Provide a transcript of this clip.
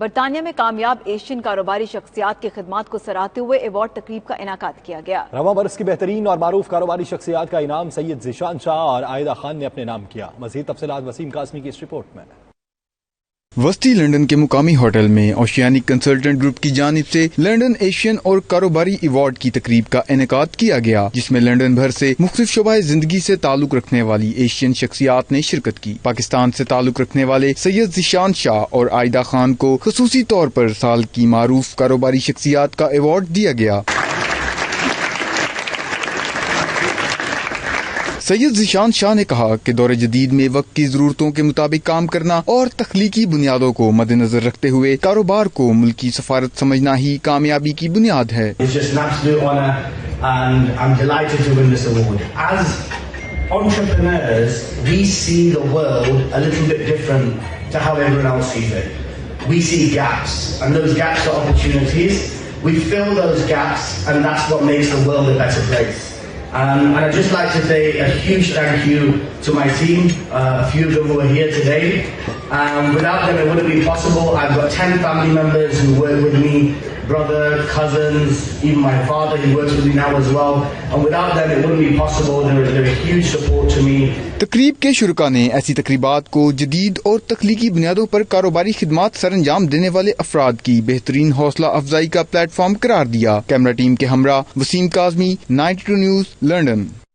برطانیہ میں کامیاب ایشین کاروباری شخصیات کی خدمات کو سراہتے ہوئے ایوارڈ تقریب کا انعقاد کیا گیا۔ رواں برس کی بہترین اور معروف کاروباری شخصیات کا انعام سید ذیشان شاہ اور عائدہ خان نے اپنے نام کیا۔ مزید تفصیلات وسیم قاسمی کی اس رپورٹ میں۔ وسطی لندن کے مقامی ہوٹل میں اوشیانک کنسلٹنٹ گروپ کی جانب سے لندن ایشین اور کاروباری ایوارڈ کی تقریب کا انعقاد کیا گیا، جس میں لندن بھر سے مختلف شعبۂ زندگی سے تعلق رکھنے والی ایشین شخصیات نے شرکت کی۔ پاکستان سے تعلق رکھنے والے سید ذیشان شاہ اور عائدہ خان کو خصوصی طور پر سال کی معروف کاروباری شخصیات کا ایوارڈ دیا گیا۔ سید ذیشان شاہ نے کہا کہ دور جدید میں وقت کی ضرورتوں کے مطابق کام کرنا اور تخلیقی بنیادوں کو مد نظر رکھتے ہوئے کاروبار کو ملکی سفارت سمجھنا ہی کامیابی کی بنیاد ہے۔ And I'd just like to say a huge thank you to my team, a few of them who are here today. Without them it wouldn't be possible. I've got 10 family members who work with me, brother, cousins, even my father, he works with me now as well. And without them it wouldn't be possible. They're a huge support to me. تقریب کے شرکاء نے ایسی تقریبات کو جدید اور تخلیقی بنیادوں پر کاروباری خدمات سر انجام دینے والے افراد کی بہترین حوصلہ افزائی کا پلیٹ فارم قرار دیا۔ کیمرہ ٹیم کے ہمراہ وسیم کاظمی، 92 نیوز، لندن۔